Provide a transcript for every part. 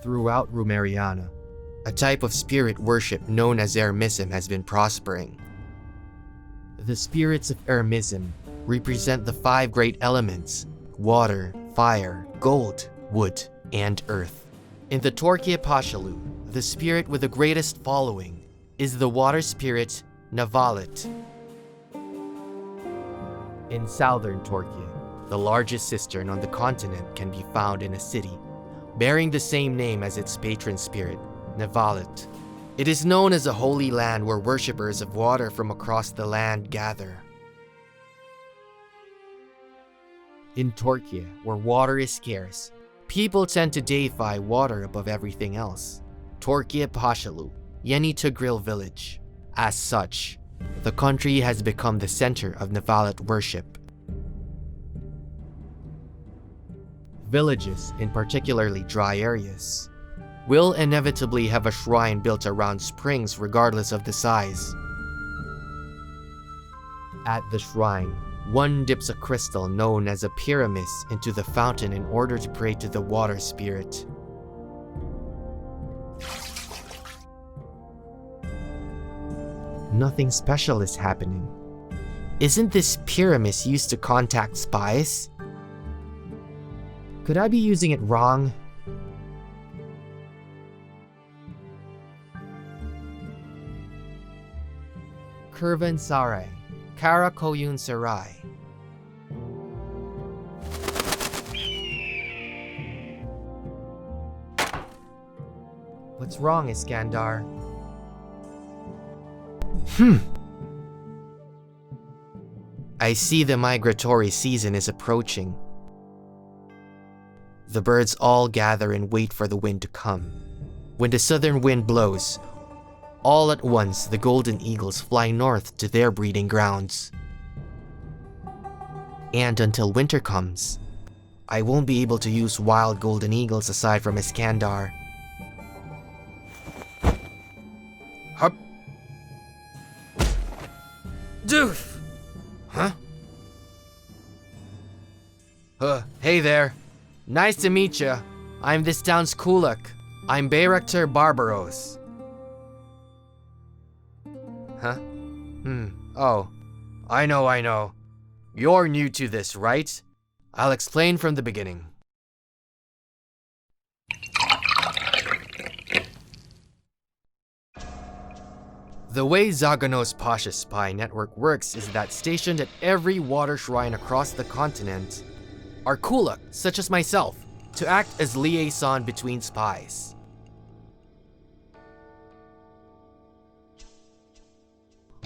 throughout Rumeriana. A type of spirit worship known as Ermism has been prospering. The spirits of Ermism represent the 5 great elements: water, fire, gold, wood, and earth. In the Torqye Pashalu, the spirit with the greatest following is the water spirit Navalit. In southern Torqye, the largest cistern on the continent can be found in a city bearing the same name as its patron spirit, Navalit. It is known as a holy land where worshippers of water from across the land gather. In Torqye, where water is scarce, people tend to deify water above everything else. Torqye Pashalu, Yeni Tugril village. As such, the country has become the center of Navalit worship. Villages, in particularly dry areas, will inevitably have a shrine built around springs regardless of the size. At the shrine, one dips a crystal known as a pyramis into the fountain in order to pray to the water spirit. Nothing special is happening. Isn't this pyramis used to contact spies? Could I be using it wrong? Kurvan Sarai, Kara Koyun Sarai. What's wrong, Iskandar? I see the migratory season is approaching. The birds all gather and wait for the wind to come. When the southern wind blows, all at once the golden eagles fly north to their breeding grounds. And until winter comes, I won't be able to use wild golden eagles aside from Iskandar. Hup. Doof! Huh? Hey there. Nice to meet ya. I'm this town's Kulak. I'm Bayraktar Barbaros. Huh? Oh. I know. You're new to this, right? I'll explain from the beginning. The way Zaganos Pasha's spy network works is that stationed at every water shrine across the continent are Kulak, such as myself, to act as liaison between spies.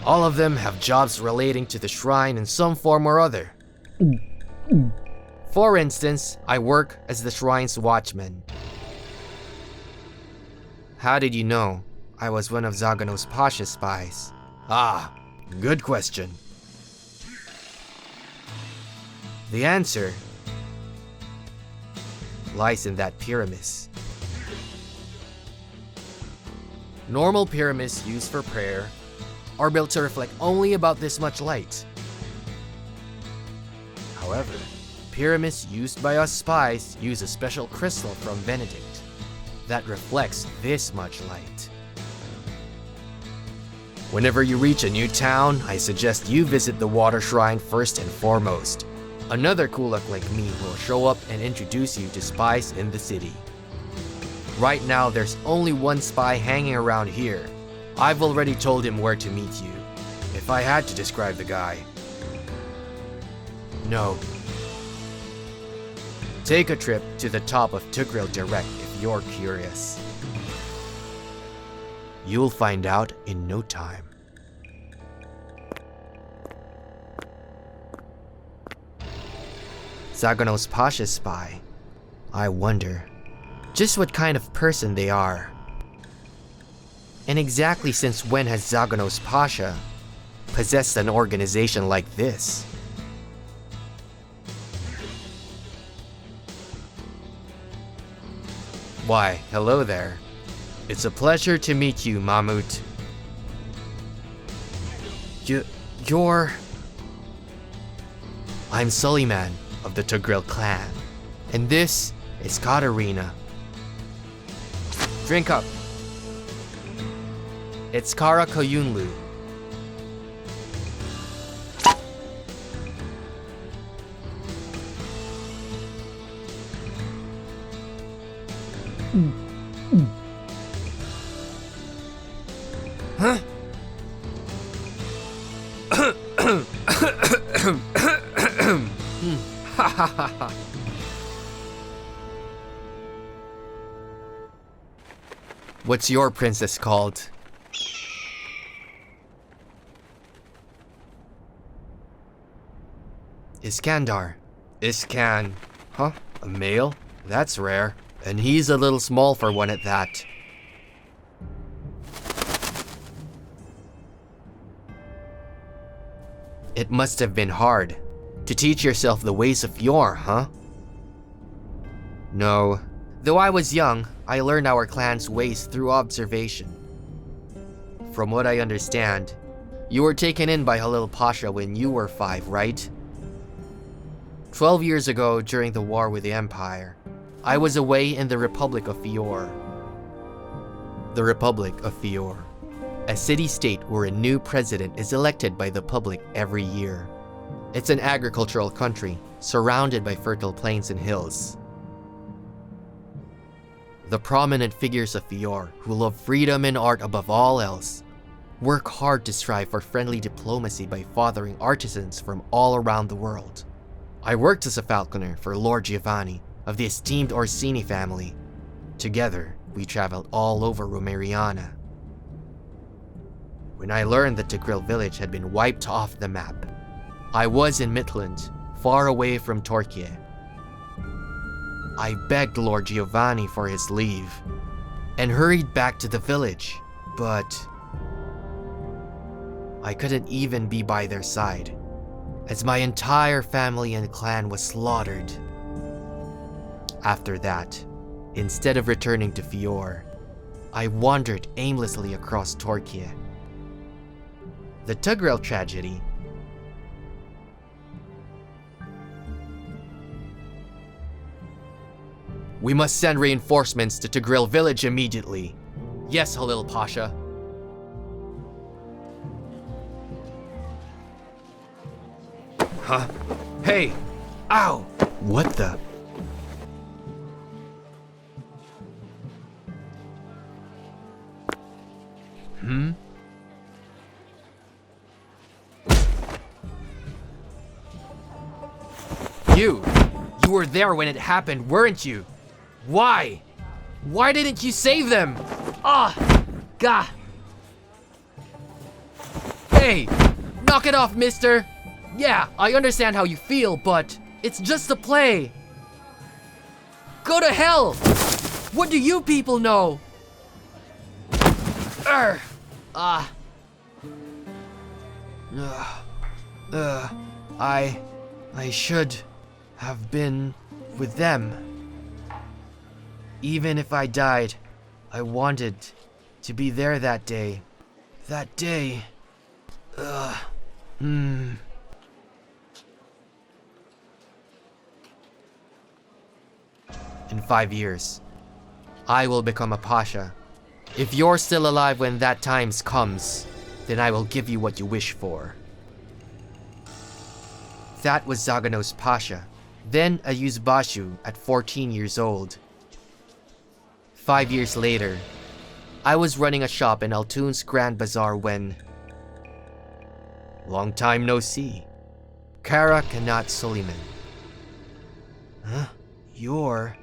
All of them have jobs relating to the shrine in some form or other. For instance, I work as the shrine's watchman. How did you know I was one of Zaganos Pasha's spies? Ah, good question. The answer lies in that pyramis. Normal pyramids used for prayer are built to reflect only about this much light. However, pyramids used by us spies use a special crystal from Benedict that reflects this much light. Whenever you reach a new town, I suggest you visit the water shrine first and foremost. Another Kulak like me will show up and introduce you to spies in the city. Right now, there's only one spy hanging around here. I've already told him where to meet you. If I had to describe the guy. No. Take a trip to the top of Tugril Direct if you're curious. You'll find out in no time. Zaganos Pasha's spy. I wonder just what kind of person they are. And exactly since when has Zaganos Pasha possessed an organization like this? Why, hello there. It's a pleasure to meet you, Mahmut. You're... I'm Suleiman of the Tugril clan, and this is Katarina. Drink up. It's Kara Koyunlu. Huh? What's your princess called? Iskandar. Iskan. Huh? A male? That's rare. And he's a little small for one at that. It must have been hard to teach yourself the ways of yore, huh? No. Though I was young, I learned our clan's ways through observation. From what I understand, you were taken in by Halil Pasha when you were 5, right? 12 years ago, during the war with the Empire, I was away in the Republic of Fior. The Republic of Fior, a city-state where a new president is elected by the public every year. It's an agricultural country, surrounded by fertile plains and hills. The prominent figures of Fior, who love freedom and art above all else, work hard to strive for friendly diplomacy by fathering artisans from all around the world. I worked as a falconer for Lord Giovanni of the esteemed Orsini family. Together, we traveled all over Romeriana. When I learned that Tigrill village had been wiped off the map, I was in Midland, far away from Torqye. I begged Lord Giovanni for his leave and hurried back to the village, but I couldn't even be by their side, as my entire family and clan was slaughtered. After that, instead of returning to Fior, I wandered aimlessly across Torqye. The Tigrill tragedy. We must send reinforcements to Tigrill village immediately. Yes, Halil Pasha. Huh? Hey! Ow! What the? Hmm? You were there when it happened, weren't you? Why? Why didn't you save them? Ah! Gah! Hey! Knock it off, mister! Yeah, I understand how you feel, but it's just a play. Go to hell! What do you people know? I should have been with them. Even if I died, I wanted to be there that day. That day. In 5 years, I will become a pasha. If you're still alive when that time comes, then I will give you what you wish for. That was Zaganos Pasha, then a Yüzbaşı at 14 years old. 5 years later, I was running a shop in Altun's Grand Bazaar when... Long time no see. Kara Kanat Suleiman. Huh? You're...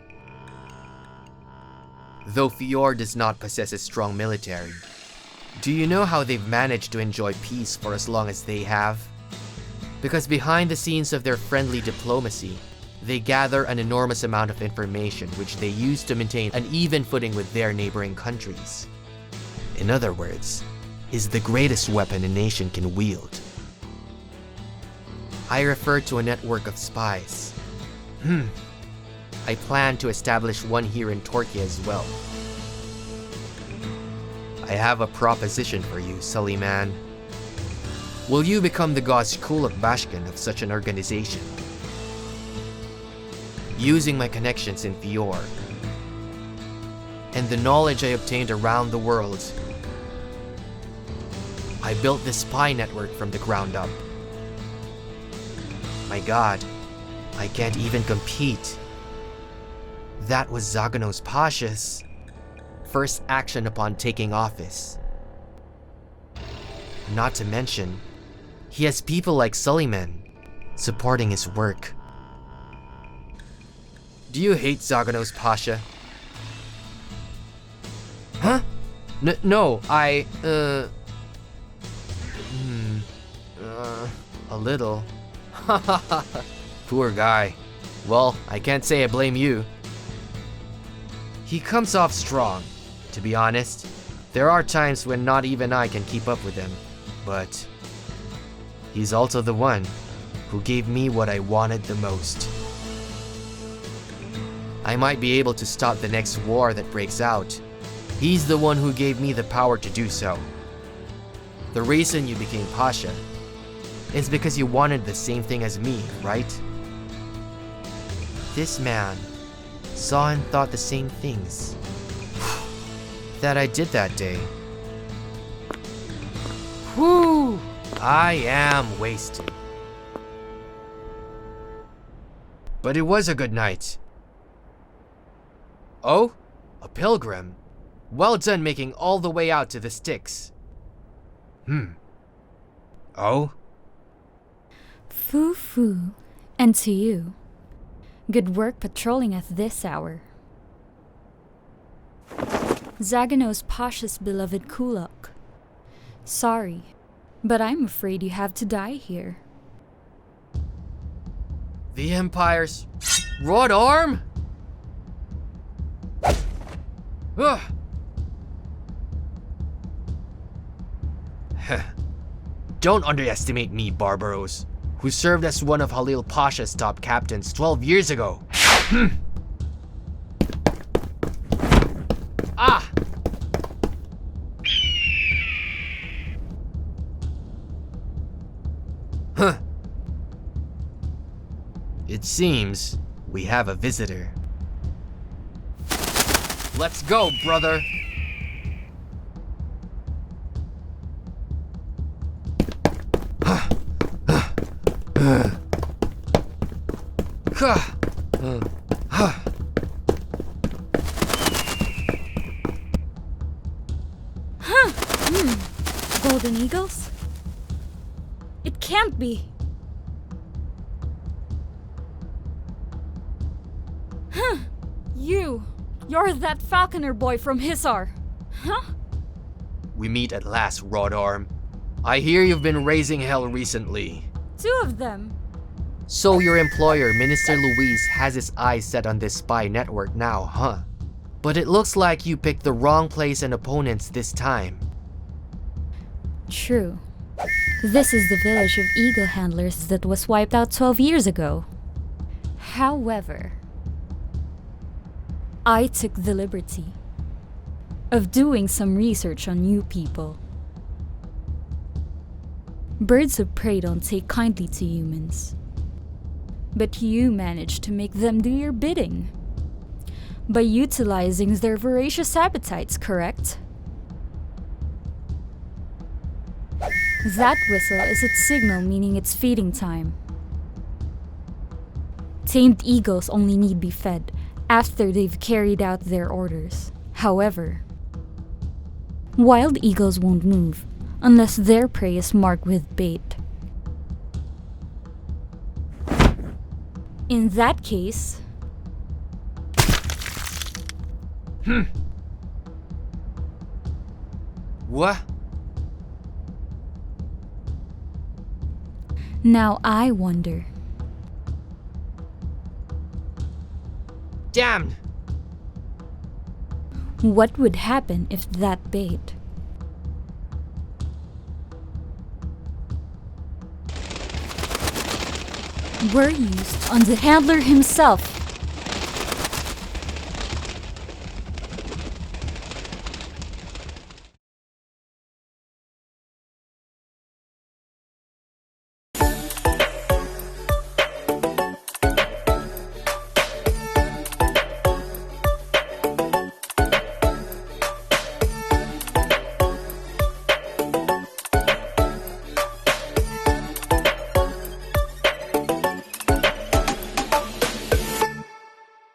Though Fior does not possess a strong military, do you know how they've managed to enjoy peace for as long as they have? Because behind the scenes of their friendly diplomacy, they gather an enormous amount of information which they use to maintain an even footing with their neighboring countries. In other words, is the greatest weapon a nation can wield. I refer to a network of spies. I plan to establish one here in Torqye as well. I have a proposition for you, Suleiman. Will you become the Gazkuluk Bashkan of such an organization? Using my connections in Fior, and the knowledge I obtained around the world. I built this spy network from the ground up. My god, I can't even compete. That was Zaganos Pasha's first action upon taking office. Not to mention, he has people like Suleiman supporting his work. Do you hate Zaganos Pasha? Huh? No, a little. Poor guy. Well, I can't say I blame you. He comes off strong, to be honest. There are times when not even I can keep up with him, but he's also the one who gave me what I wanted the most. I might be able to stop the next war that breaks out. He's the one who gave me the power to do so. The reason you became Pasha is because you wanted the same thing as me, right? This man saw and thought the same things that I did that day. Whew! I am wasted. But it was a good night. Oh? A pilgrim? Well done making all the way out to the sticks. Oh? Foo. And to you. Good work patrolling at this hour. Zaganos Pasha's beloved Kulak. Sorry, but I'm afraid you have to die here. The Empire's wrought arm? Ugh. Don't underestimate me, Barbaros, who served as one of Halil Pasha's top captains 12 years ago. Ah! Huh. It seems we have a visitor. Let's go, brother! Golden eagles? It can't be. You're that falconer boy from Hisar. Huh? We meet at last, Rod Arm. I hear you've been raising hell recently. 2 of them. So your employer, Minister Luis, has his eyes set on this spy network now, huh? But it looks like you picked the wrong place and opponents this time. True. This is the village of eagle handlers that was wiped out 12 years ago. However, I took the liberty of doing some research on you people. Birds of prey don't take kindly to humans. But you managed to make them do your bidding by utilizing their voracious appetites, correct? That whistle is its signal, meaning it's feeding time. Tamed eagles only need be fed after they've carried out their orders. However, wild eagles won't move unless their prey is marked with bait. In that case... What? Now I wonder. Damn! What would happen if that bait were used on the handler himself?